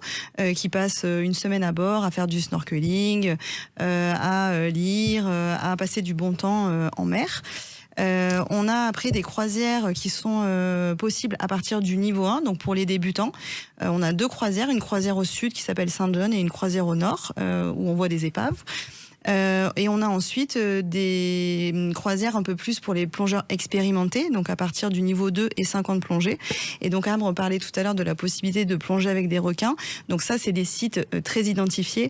qui passent une semaine à bord à faire du snorkeling, à lire, à passer du bon temps en mer. On a après des croisières qui sont possibles à partir du niveau 1, donc pour les débutants. On a 2 croisières, une croisière au sud qui s'appelle Saint-John et une croisière au nord où on voit des épaves. Et on a ensuite des croisières un peu plus pour les plongeurs expérimentés, donc à partir du niveau 2 et 50 plongées. Et donc Ambre parlait tout à l'heure de la possibilité de plonger avec des requins. Donc ça, c'est des sites très identifiés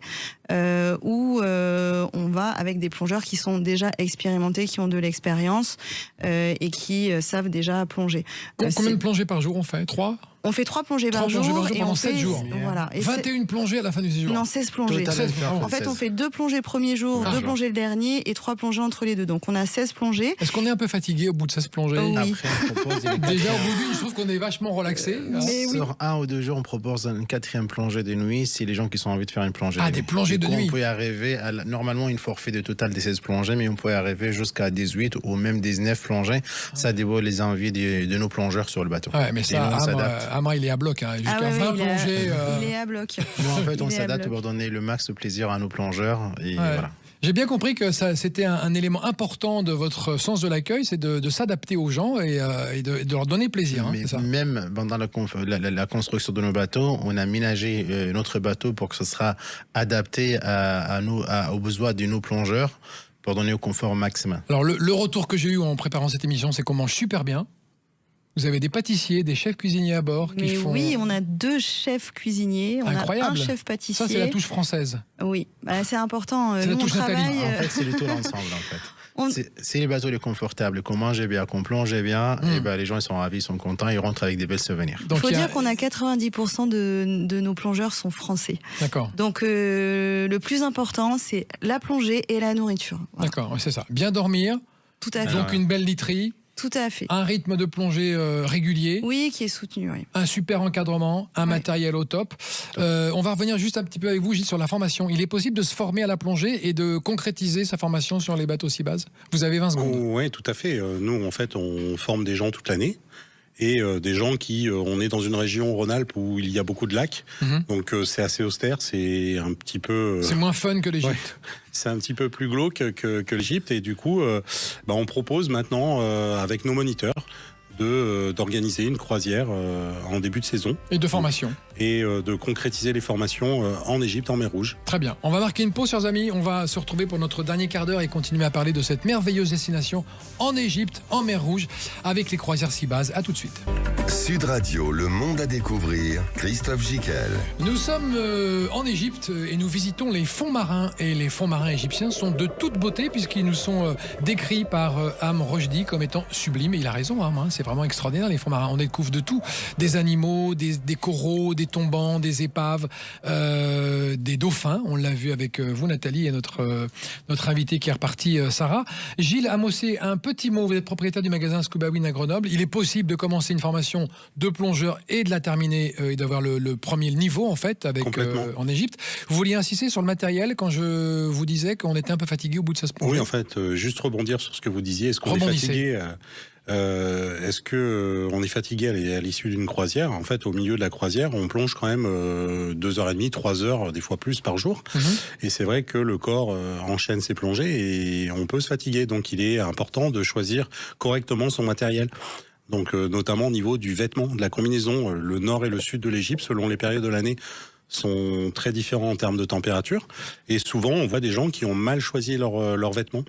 où on va avec des plongeurs qui sont déjà expérimentés, qui ont de l'expérience et qui savent déjà plonger. Combien de plongées par jour on fait ? 3 ? On fait 3 plongées par jour et pendant on 7 fait, jours. Voilà. Et 21 plongées à la fin du séjour. Non, 16 plongées. En fait, on fait 2 plongées premier jour, 2 plongées le dernier et 3 plongées entre les deux. Donc on a 16 plongées. Est-ce qu'on est un peu fatigué au bout de 16 plongées ? Oui. Après, on propose déjà au bout d'une, je trouve qu'on est vachement relaxé. Sur 1 ou 2 jours, on propose une 4e plongée de nuit si les gens qui ont envie de faire une plongée de nuit. Des plongées de nuit. On peut y arriver normalement une forfait de total des 16 plongées, mais on peut y arriver jusqu'à 18 ou même 19 plongées. Ça dépend les envies de nos plongeurs sur le bateau. Ouais, mais ça, Amra, il est à bloc, hein, jusqu'à 20 plongées. Il est à bloc. Bon, en fait, on s'adapte pour donner le max de plaisir à nos plongeurs. Et voilà. J'ai bien compris que c'était un élément important de votre sens de l'accueil, c'est de s'adapter aux gens et de leur donner plaisir. Mais c'est ça. même pendant la construction de nos bateaux, on a aménagé notre bateau pour que ce sera adapté aux besoins de nos plongeurs pour donner au confort maximum. Alors le retour que j'ai eu en préparant cette émission, c'est qu'on mange super bien. Vous avez des pâtissiers, des chefs cuisiniers à bord qui font... Oui, on a 2 chefs cuisiniers, on Incroyable. a un chef pâtissier. Ça, c'est la touche française. Oui, c'est important. C'est nous, la touche on travaille... En fait, c'est le tout ensemble, en fait. C'est les bateaux les confortables, qu'on mange bien, qu'on plonge bien, et ben les gens ils sont ravis, ils sont contents, ils rentrent avec des belles souvenirs. Il faut dire qu'on a 90% de nos plongeurs sont français. D'accord. Donc le plus important, c'est la plongée et la nourriture. Voilà. D'accord, c'est ça. Bien dormir. Tout à fait. Donc une belle literie. Tout à fait. Un rythme de plongée régulier. Oui, qui est soutenu. Oui. Un super encadrement, un matériel au top. On va revenir juste un petit peu avec vous, Gilles, sur la formation. Il est possible de se former à la plongée et de concrétiser sa formation sur les bateaux Seabass. Vous avez 20 secondes. Oui, tout à fait. Nous, en fait, on forme des gens toute l'année. Et des gens qui... on est dans une région Rhône-Alpes où il y a beaucoup de lacs. Donc c'est assez austère, c'est un petit peu... c'est moins fun que l'Égypte. Ouais, c'est un petit peu plus glauque que l'Égypte. Et du coup, on propose maintenant, avec nos moniteurs, d'organiser une croisière en début de saison. Et de formation. Et de concrétiser les formations en Égypte, en mer Rouge. Très bien. On va marquer une pause, chers amis. On va se retrouver pour notre dernier quart d'heure et continuer à parler de cette merveilleuse destination en Égypte, en mer Rouge, avec les croisières Seabass. À tout de suite. Sud Radio, le monde à découvrir. Christophe Gicquel. Nous sommes en Égypte et nous visitons les fonds marins. Et les fonds marins égyptiens sont de toute beauté puisqu'ils nous sont décrits par Am Rochdi comme étant sublimes. Et il a raison, Am, c'est vraiment extraordinaire les fonds marins. On découvre de tout. Des animaux, des coraux, des tombants, des épaves, des dauphins. On l'a vu avec vous, Nathalie, et notre invitée qui est repartie, Sarah. Gilles Amossé, un petit mot. Vous êtes propriétaire du magasin Scuba Win à Grenoble. Il est possible de commencer une formation de plongeur et de la terminer et d'avoir le premier niveau en fait avec en Égypte. Vous vouliez insister sur le matériel quand je vous disais qu'on était un peu fatigué au bout de sa plongée. Oui, en fait, juste rebondir sur ce que vous disiez. Est-ce qu'on est fatigué est-ce que on est fatigué à l'issue d'une croisière? En fait, au milieu de la croisière, on plonge quand même 2h30, 3h, des fois plus par jour. Et c'est vrai que le corps enchaîne ses plongées et on peut se fatiguer. Donc, il est important de choisir correctement son matériel. Donc, notamment au niveau du vêtement, de la combinaison, le nord et le sud de l'Égypte, selon les périodes de l'année, sont très différents en termes de température. Et souvent, on voit des gens qui ont mal choisi leurs vêtements.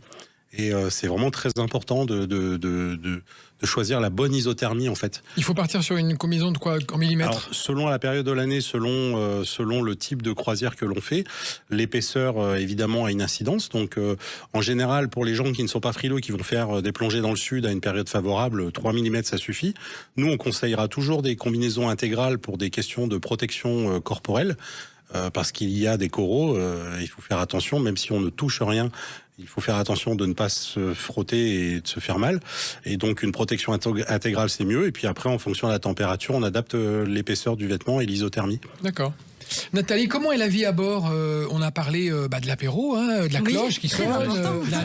Et c'est vraiment très important de choisir la bonne isothermie en fait. Il faut partir sur une combinaison de quoi en millimètres? Alors, selon la période de l'année, selon le type de croisière que l'on fait, l'épaisseur évidemment a une incidence. Donc en général, pour les gens qui ne sont pas frileux, qui vont faire des plongées dans le sud à une période favorable, 3 mm ça suffit. Nous, on conseillera toujours des combinaisons intégrales pour des questions de protection corporelle. Parce qu'il y a des coraux, il faut faire attention, même si on ne touche rien, il faut faire attention de ne pas se frotter et de se faire mal. Et donc une protection intégrale, c'est mieux. Et puis après, en fonction de la température, on adapte l'épaisseur du vêtement et l'isothermie. D'accord. Nathalie, comment est la vie à bord? On a parlé de l'apéro, de la cloche qui sonne,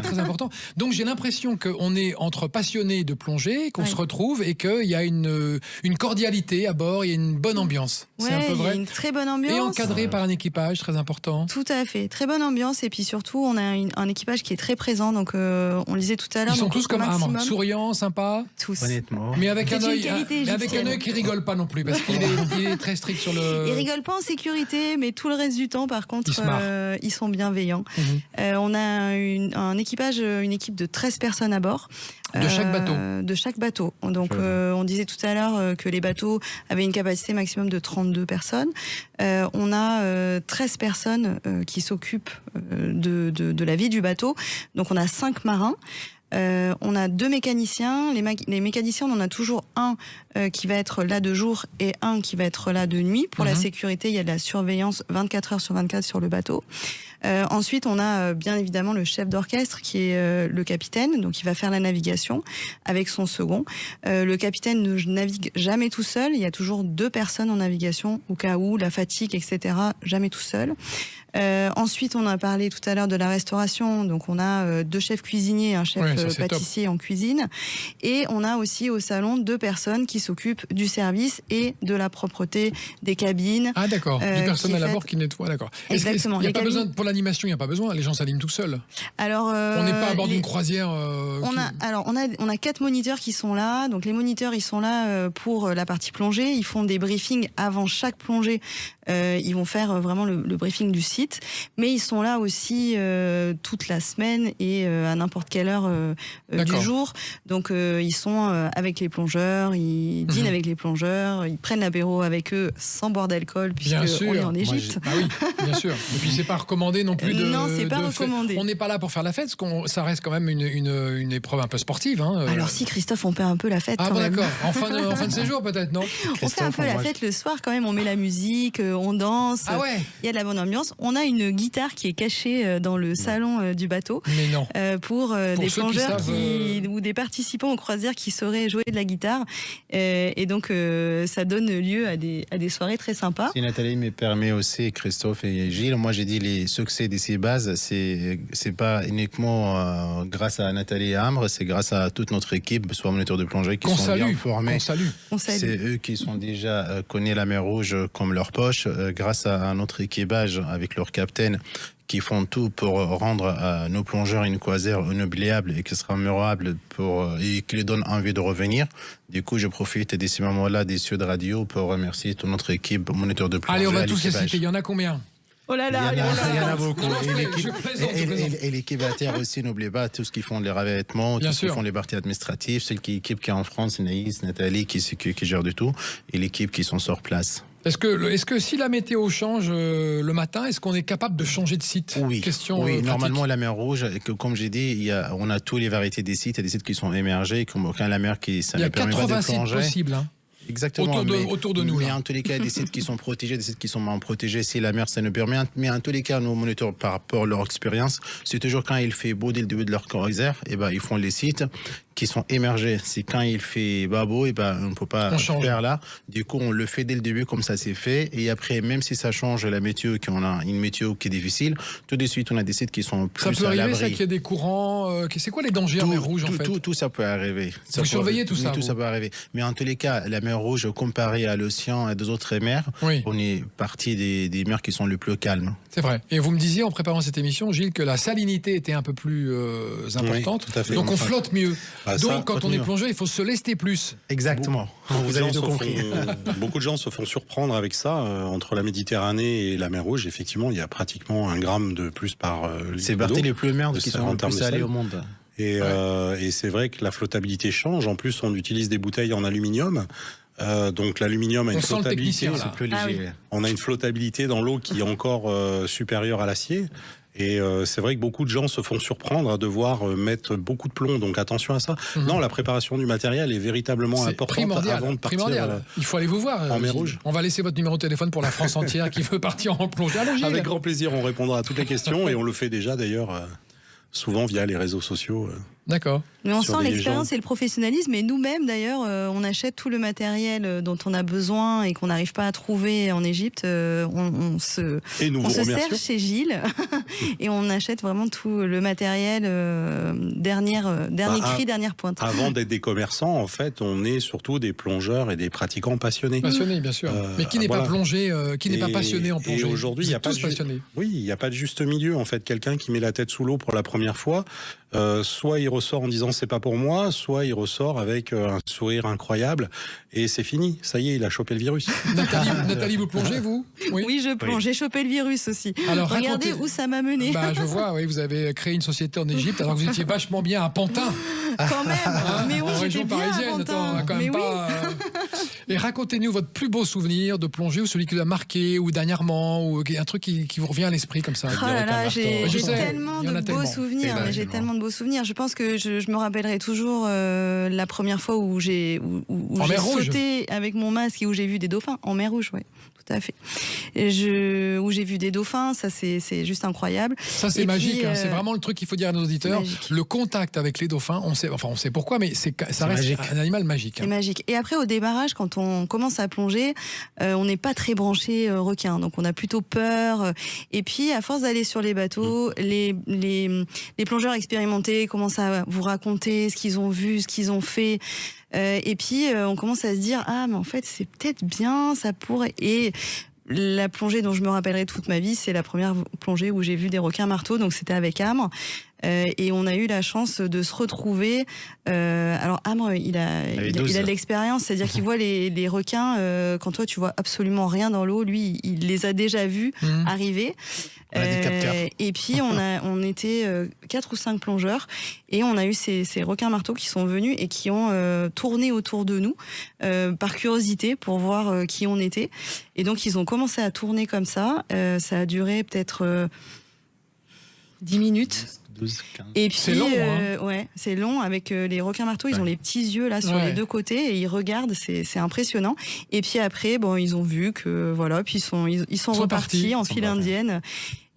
très important. Donc j'ai l'impression qu'on est entre passionnés de plongée, qu'on se retrouve et qu'il y a une cordialité à bord, il y a une bonne ambiance. Ouais, c'est un peu vrai. Il y a une très bonne ambiance. Et encadré par un équipage très important. Tout à fait, très bonne ambiance et puis surtout on a un équipage qui est très présent. Donc on le disait tout à l'heure. Ils sont tous comme Am, souriants, sympas. Tous. Honnêtement. Mais avec un œil qui rigole pas non plus parce qu'il est très strict sur le. Il rigole pas en sécurité. Mais tout le reste du temps, par contre, ils sont bienveillants. On a un équipage, une équipe de 13 personnes à bord. De chaque bateau. De chaque bateau. Donc, on disait tout à l'heure que les bateaux avaient une capacité maximum de 32 personnes. On a 13 personnes qui s'occupent de la vie du bateau. Donc, on a 5 marins. On a 2 mécaniciens. Les mécaniciens, on en a toujours un qui va être là de jour et un qui va être là de nuit. Pour la sécurité, il y a de la surveillance 24 heures sur 24 sur le bateau. Ensuite, on a bien évidemment le chef d'orchestre qui est le capitaine, donc il va faire la navigation avec son second. Le capitaine ne navigue jamais tout seul. Il y a toujours 2 personnes en navigation au cas où, la fatigue, etc. Jamais tout seul. Ensuite, on a parlé tout à l'heure de la restauration. Donc, on a 2 chefs cuisiniers, un chef pâtissier en cuisine. Et on a aussi au salon 2 personnes qui s'occupent du service et de la propreté des cabines. Ah d'accord, du personnel à bord qui nettoie, d'accord. Exactement. Il y a pas besoin, pour l'animation, il n'y a pas besoin, les gens s'animent tout seuls. Alors, on n'est pas à bord d'une croisière. On a 4 moniteurs qui sont là. Donc les moniteurs, ils sont là pour la partie plongée. Ils font des briefings avant chaque plongée. Ils vont faire vraiment le briefing du site. Mais ils sont là aussi toute la semaine et à n'importe quelle heure du jour. Donc ils sont avec les plongeurs, ils dînent avec les plongeurs, ils prennent l'apéro avec eux sans boire d'alcool puisqu'on est en Égypte. Ah oui, bien sûr. Et puis c'est pas recommandé non plus de. Non, c'est pas recommandé. On n'est pas là pour faire la fête, parce que ça reste quand même une épreuve un peu sportive. Hein. Alors si, Christophe, on fait un peu la fête. Ah quand bon, même. d'accord. En fin de séjour peut-être, non? On fait un peu la fête le soir quand même. On met la musique, on danse. Ah ouais. Il y a de la bonne ambiance. On a une guitare qui est cachée dans le salon du bateau. Mais non. Pour des plongeurs ou des participants aux croisières qui sauraient jouer de la guitare. Et donc ça donne lieu à des soirées très sympas. Si Nathalie me permet aussi, Christophe et Gilles, moi j'ai dit les succès de ces bases, c'est pas uniquement grâce à Nathalie et Ambre, c'est grâce à toute notre équipe, soit moniteurs de plongée qui sont bien formés. C'est eux qui sont déjà connaissent la mer Rouge comme leur poche, grâce à notre équipage avec leur capitaine qui font tout pour rendre à nos plongeurs une croisière inoubliable et qui sera mémorable et qui les donne envie de revenir. Du coup, je profite de ces moments-là des Sud Radio pour remercier toute notre équipe moniteur de plongée. Allez, on va tous les citer. Il y en a combien? Oh là là, il y en a beaucoup. Et l'équipe à terre aussi, n'oubliez pas, tous ceux qui font les revêtements, tous ceux qui font les parties administratives, l'équipe qui est en France, Naïs, Nathalie, qui gère du tout, et l'équipe qui sont sur place. Est-ce que si la météo change le matin, est-ce qu'on est capable de changer de site? Oui, normalement la mer Rouge, comme j'ai dit, on a toutes les variétés des sites. Il y a des sites qui sont émergés, comme aucun la mer qui ça ne permet pas de plonger. Il y a 80 sites possibles. Hein. Exactement. Autour de nous. Mais là. en tous les cas, des sites qui sont protégés, des sites qui sont moins protégés, si la mer ça ne permet. Mais en tous les cas, nos moniteurs, par rapport à leur expérience, c'est toujours quand il fait beau dès le début de leur croisière, ils font les sites qui sont émergés. C'est quand il fait pas beau, on ne peut pas faire là. Du coup, on le fait dès le début comme ça c'est fait. Et après, même si ça change la météo, qu'on a une météo qui est difficile, tout de suite, on a des sites qui sont plus à l'abri. Ça peut arriver, ça, qu'il y a des courants. C'est quoi les dangers en mer Rouge, en fait? Tout ça peut arriver. Vous surveillez tout ça? Tout ça peut arriver. Mais en tous les cas, la mer Rouge, comparée à l'océan et deux autres mers, on est parti des mers qui sont les plus calmes. C'est vrai. Et vous me disiez, en préparant cette émission, Gilles, que la salinité était un peu plus importante. Oui, tout à fait. Donc on flotte mieux. Donc, ça, quand on est plongeur, il faut se lester plus. Exactement. Vous avez tout compris. Beaucoup de gens se font surprendre avec ça. Entre la Méditerranée et la mer Rouge, effectivement, il y a pratiquement 1 gramme de plus par litre d'eau. C'est partie les plus merdes qui sont le plus salées au monde. Et c'est vrai que la flottabilité change. En plus, on utilise des bouteilles en aluminium. Donc l'aluminium a une flottabilité. C'est plus léger. On a une flottabilité dans l'eau qui est encore supérieure à l'acier. Et c'est vrai que beaucoup de gens se font surprendre à devoir mettre beaucoup de plomb, donc attention à ça. Non, la préparation du matériel est véritablement importante avant de partir. Il faut aller vous voir en mer Rouge. On va laisser votre numéro de téléphone pour la France entière qui veut partir en plongée. Avec grand plaisir, on répondra à toutes les questions et on le fait déjà d'ailleurs souvent via les réseaux sociaux. D'accord. Mais on sent l'expérience et le professionnalisme. Et nous-mêmes, d'ailleurs, on achète tout le matériel dont on a besoin et qu'on n'arrive pas à trouver en Égypte. On se sert chez Gilles et on achète vraiment tout le matériel dernier cri, dernière pointe. Avant d'être des commerçants, en fait, on est surtout des plongeurs et des pratiquants passionnés. Passionnés, bien sûr. Mais qui n'est pas plongé, qui n'est pas passionné en plongée. Et aujourd'hui, il n'y a pas de juste milieu. En fait, quelqu'un qui met la tête sous l'eau pour la première fois, soit il ressort en disant c'est pas pour moi, soit il ressort avec un sourire incroyable et c'est fini, ça y est, il a chopé le virus. Nathalie, vous plongez, vous? Oui, je plonge, j'ai chopé le virus aussi. Alors, regardez où ça m'a mené. Je vois, oui, vous avez créé une société en Égypte alors que vous étiez vachement bien à Pantin. Quand même, mais oui, en région parisienne, attends, quand même pas. Et racontez-nous votre plus beau souvenir de plongée ou celui qui vous a marqué ou dernièrement ou un truc qui vous revient à l'esprit comme ça. Oh là là, j'ai tellement de beaux souvenirs. J'ai tellement de beaux souvenirs. Je pense que je me rappellerai toujours la première fois où j'ai sauté avec mon masque et où j'ai vu des dauphins en mer Rouge, ouais. Tout à fait. Où j'ai vu des dauphins, ça c'est juste incroyable. Ça c'est magique, c'est vraiment le truc qu'il faut dire à nos auditeurs. Le contact avec les dauphins, on sait pourquoi, mais ça reste magique. Un animal magique. C'est magique. Et après au débarrage, quand quand on commence à plonger, on n'est pas très branché requin, donc on a plutôt peur. Et puis, à force d'aller sur les bateaux, les plongeurs expérimentés commencent à vous raconter ce qu'ils ont vu, ce qu'ils ont fait. Et puis, on commence à se dire, ah, mais en fait, c'est peut-être bien, ça pourrait... Et la plongée dont je me rappellerai toute ma vie, c'est la première plongée où j'ai vu des requins marteaux, donc c'était avec Amr. Et on a eu la chance de se retrouver. Alors Amr, il a de l'expérience, c'est-à-dire qu'il voit les requins quand toi tu vois absolument rien dans l'eau. Lui, il les a déjà vus arriver. Et puis on était 4 ou 5 plongeurs et on a eu ces requins marteaux qui sont venus et qui ont tourné autour de nous par curiosité pour voir qui on était. Et donc ils ont commencé à tourner comme ça. Ça a duré peut-être 10 minutes. 12, 15. Et puis, c'est long, hein. Ouais, c'est long avec les requins marteaux. Ils ont les petits yeux là sur les 2 côtés et ils regardent. C'est impressionnant. Et puis après, bon, ils ont vu que voilà, puis ils sont repartis en file indienne.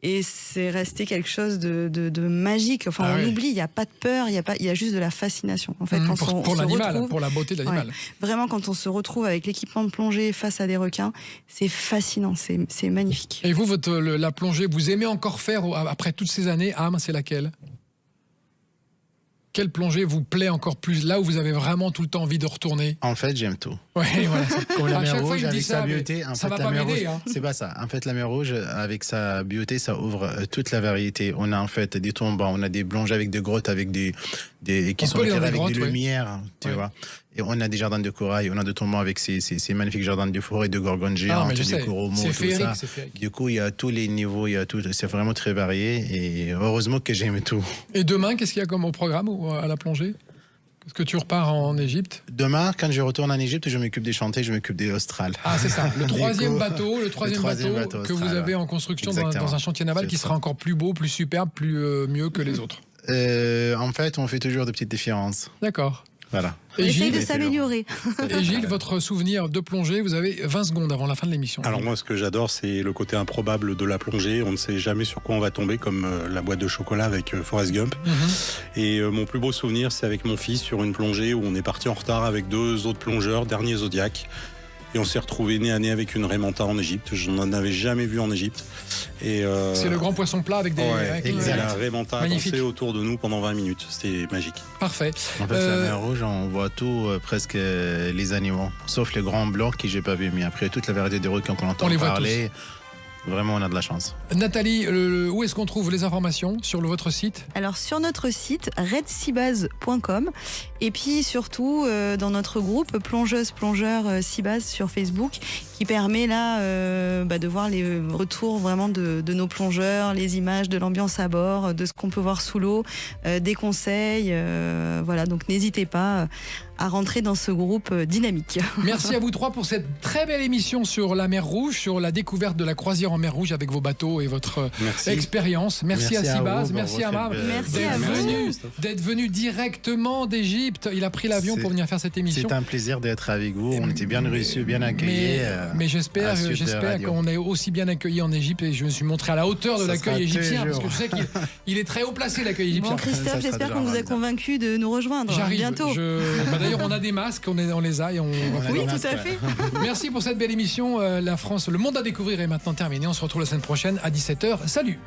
Et c'est resté quelque chose de magique. Enfin, on oublie, il n'y a pas de peur, il y a juste de la fascination. En fait, quand pour l'animal, pour la beauté de l'animal. Ouais, vraiment, quand on se retrouve avec l'équipement de plongée face à des requins, c'est fascinant, c'est magnifique. Et vous, la plongée, vous aimez encore faire après toutes ces années, Amr, c'est laquelle ? Quelle plongée vous plaît encore plus, là où vous avez vraiment tout le temps envie de retourner? En fait, j'aime tout. Ouais, voilà. Comme la À mer chaque fois, Rouge, il me dit avec sa ça, beauté. mais En ça fait, va la pas mer m'aider, Rouge, hein. c'est pas ça. En fait, la mer Rouge, avec sa beauté, ça ouvre toute la variété. On a en fait des tombants, on a des plonges avec des grottes, avec qui sont éclairées avec des lumières, tu vois. Et on a des jardins de corail, on a des tombants avec ces magnifiques jardins de forêt, de gorgones géantes, des coraux, tout ça. Du coup, il y a tous les niveaux, il y a tout. C'est vraiment très varié et heureusement que j'aime tout. Et demain, qu'est-ce qu'il y a comme au programme à la plongée? Est-ce que tu repars en Égypte? Demain, quand je retourne en Égypte, je m'occupe des chantiers, je m'occupe des Australes. Ah, c'est ça. Le troisième bateau bateau que vous avez en construction dans un chantier naval qui sera encore plus beau, plus superbe, mieux que les autres. En fait, on fait toujours de petites différences. D'accord. Voilà. On essaye de s'améliorer. Et Gilles, votre souvenir de plongée, vous avez 20 secondes avant la fin de l'émission. Alors moi, ce que j'adore, c'est le côté improbable de la plongée. On ne sait jamais sur quoi on va tomber, comme la boîte de chocolat avec Forrest Gump. Et mon plus beau souvenir, c'est avec mon fils sur une plongée où on est parti en retard avec 2 autres plongeurs, dernier Zodiac. Et on s'est retrouvé nez à nez avec une raie manta en Égypte. Je n'en avais jamais vu en Égypte. C'est le grand poisson plat avec des... la raie manta a dansé autour de nous pendant 20 minutes. C'était magique. Parfait. En fait, la mer Rouge, on voit tout, presque les animaux. Sauf les grands blancs que j'ai pas vus. Mais après, toute la variété des requins qu'on entend parler... Vraiment, on a de la chance. Nathalie, où est-ce qu'on trouve les informations sur votre site? Alors, sur notre site, redseabass.com. Et puis, surtout, dans notre groupe Plongeurs Seabass sur Facebook, qui permet là de voir les retours vraiment de nos plongeurs, les images de l'ambiance à bord, de ce qu'on peut voir sous l'eau, des conseils. Voilà, donc n'hésitez pas à rentrer dans ce groupe dynamique. Merci à vous 3 pour cette très belle émission sur la mer Rouge, sur la découverte de la croisière en mer Rouge avec vos bateaux et votre expérience. Merci à Seabass, merci à Amr d'être venu directement d'Égypte. Il a pris l'avion pour venir faire cette émission. C'est un plaisir d'être avec vous. On était bien reçus, bien accueillis. Mais j'espère qu'on est aussi bien accueillis en Égypte et je me suis montré à la hauteur de l'accueil égyptien parce que je sais qu'il est très haut placé, l'accueil égyptien. Bon, Christophe, j'espère qu'on vous a convaincu de nous rejoindre bientôt. D'ailleurs, on a des masques, on les a et on va oui, tout à fait. Merci pour cette belle émission. La France, le monde à découvrir est maintenant terminé. On se retrouve la semaine prochaine à 17h. Salut!